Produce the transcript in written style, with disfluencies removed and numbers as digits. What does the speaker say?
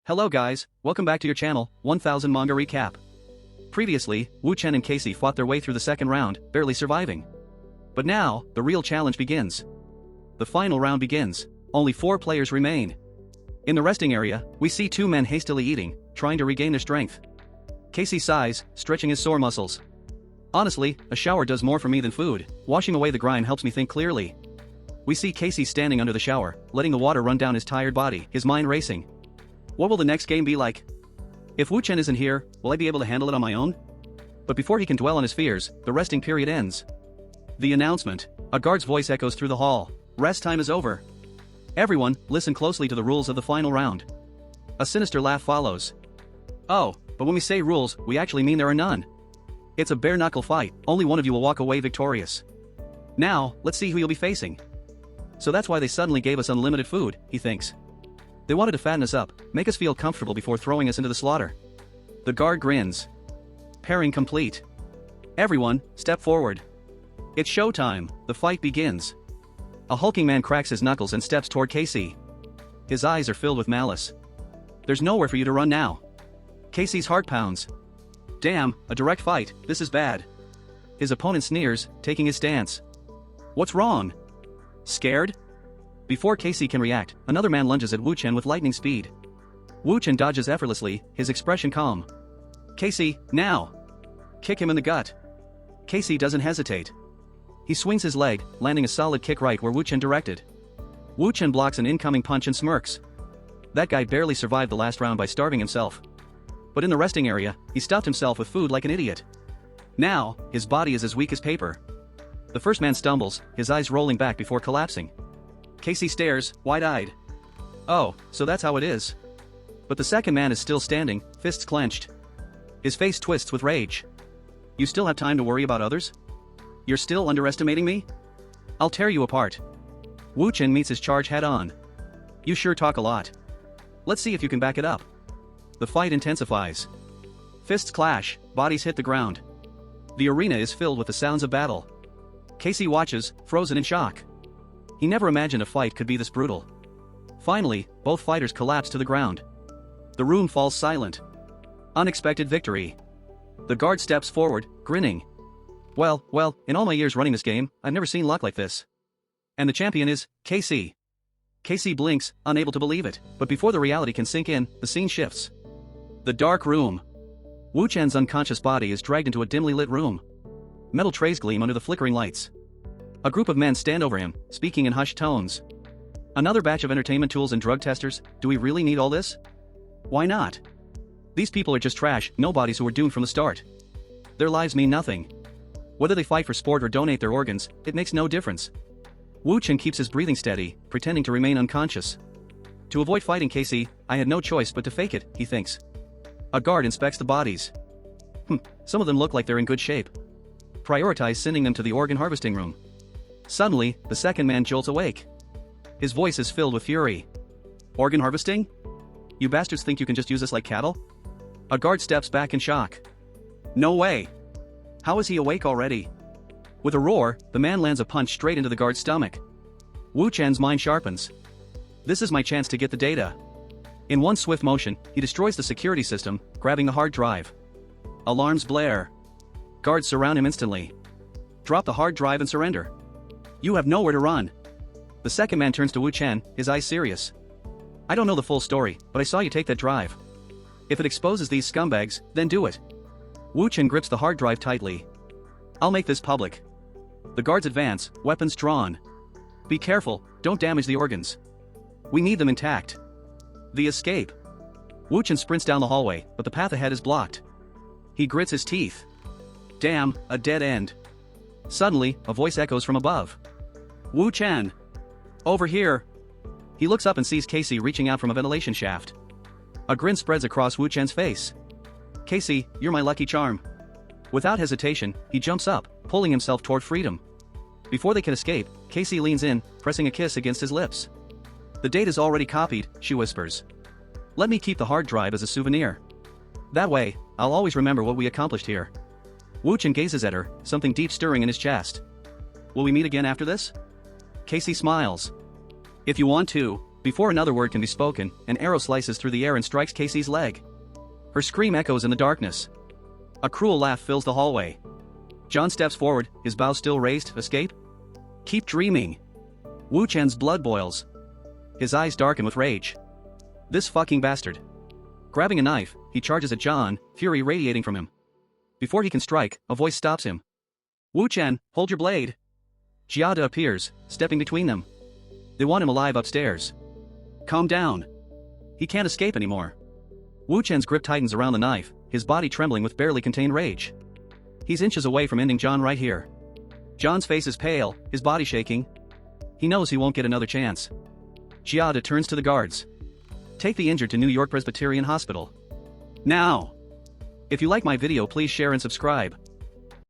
Hello guys, welcome back to your channel, 1000 Manga Recap. Previously, Wu Chen and Casey fought their way through the second round, barely surviving. But now, the real challenge begins. The final round begins. Only 4 players remain. In the resting area, we see 2 men hastily eating, trying to regain their strength. Casey sighs, stretching his sore muscles. Honestly, a shower does more for me than food. Washing away the grime helps me think clearly. We see Casey standing under the shower, letting the water run down his tired body, his mind racing. What will the next game be like? If Wu Chen isn't here, will I be able to handle it on my own? But before he can dwell on his fears, the resting period ends. The announcement. A guard's voice echoes through the hall. Rest time is over. Everyone, listen closely to the rules of the final round. A sinister laugh follows. Oh, but when we say rules, we actually mean there are none. It's a bare-knuckle fight, only one of you will walk away victorious. Now, let's see who you'll be facing. So that's why they suddenly gave us unlimited food, he thinks. They wanted to fatten us up, make us feel comfortable before throwing us into the slaughter. The guard grins. Pairing complete. Everyone, step forward. It's showtime, the fight begins. A hulking man cracks his knuckles and steps toward Casey. His eyes are filled with malice. There's nowhere for you to run now. Casey's heart pounds. Damn, a direct fight, this is bad. His opponent sneers, taking his stance. What's wrong? Scared? Before Casey can react, another man lunges at Wu Chen with lightning speed. Wu Chen dodges effortlessly, his expression calm. Casey, now! Kick him in the gut. Casey doesn't hesitate. He swings his leg, landing a solid kick right where Wu Chen directed. Wu Chen blocks an incoming punch and smirks. That guy barely survived the last round by starving himself. But in the resting area, he stuffed himself with food like an idiot. Now, his body is as weak as paper. The first man stumbles, his eyes rolling back before collapsing. Casey stares, wide-eyed. Oh, so that's how it is. But the second man is still standing, fists clenched. His face twists with rage. You still have time to worry about others? You're still underestimating me? I'll tear you apart. Wu Chen meets his charge head-on. You sure talk a lot. Let's see if you can back it up. The fight intensifies. Fists clash, bodies hit the ground. The arena is filled with the sounds of battle. Casey watches, frozen in shock. He never imagined a fight could be this brutal. Finally, both fighters collapse to the ground. The room falls silent. Unexpected victory. The guard steps forward, grinning. Well, in all my years running this game, I've never seen luck like this. And the champion is Casey. Casey blinks, unable to believe it, but before the reality can sink in, the scene shifts. The dark room. Wu Chen's unconscious body is dragged into a dimly lit room. Metal trays gleam under the flickering lights. A group of men stand over him, speaking in hushed tones. Another batch of entertainment tools and drug testers, do we really need all this? Why not? These people are just trash, nobodies who were doomed from the start. Their lives mean nothing. Whether they fight for sport or donate their organs, it makes no difference. Wu Chen keeps his breathing steady, pretending to remain unconscious. To avoid fighting Casey, I had no choice but to fake it, he thinks. A guard inspects the bodies. Some of them look like they're in good shape. Prioritize sending them to the organ harvesting room. Suddenly, the second man jolts awake. His voice is filled with fury. Organ harvesting? You bastards think you can just use us like cattle? A guard steps back in shock. No way! How is he awake already? With a roar, the man lands a punch straight into the guard's stomach. Wu Chen's mind sharpens. This is my chance to get the data. In one swift motion, he destroys the security system, grabbing the hard drive. Alarms blare. Guards surround him instantly. Drop the hard drive and surrender. You have nowhere to run. The second man turns to Wu Chen, his eyes serious. I don't know the full story, but I saw you take that drive. If it exposes these scumbags, then do it. Wu Chen grips the hard drive tightly. I'll make this public. The guards advance, weapons drawn. Be careful, don't damage the organs. We need them intact. The escape. Wu Chen sprints down the hallway, but the path ahead is blocked. He grits his teeth. Damn, a dead end. Suddenly, a voice echoes from above. Wu Chen! Over here! He looks up and sees Casey reaching out from a ventilation shaft. A grin spreads across Wu Chen's face. Casey, you're my lucky charm. Without hesitation, he jumps up, pulling himself toward freedom. Before they can escape, Casey leans in, pressing a kiss against his lips. The date is already copied, she whispers. Let me keep the hard drive as a souvenir. That way, I'll always remember what we accomplished here. Wu Chen gazes at her, something deep stirring in his chest. Will we meet again after this? Casey smiles. If you want to. Before another word can be spoken, an arrow slices through the air and strikes Casey's leg. Her scream echoes in the darkness. A cruel laugh fills the hallway. John steps forward, his bow still raised. Escape? Keep dreaming. Wu Chen's blood boils. His eyes darken with rage. This fucking bastard. Grabbing a knife, he charges at John, fury radiating from him. Before he can strike, a voice stops him. Wu Chen, hold your blade. Jiada appears, stepping between them. They want him alive upstairs. Calm down. He can't escape anymore. Wu Chen's grip tightens around the knife, his body trembling with barely contained rage. He's inches away from ending John right here. John's face is pale, his body shaking. He knows he won't get another chance. Jiada turns to the guards. Take the injured to New York Presbyterian Hospital. Now! If you like my video, please share and subscribe.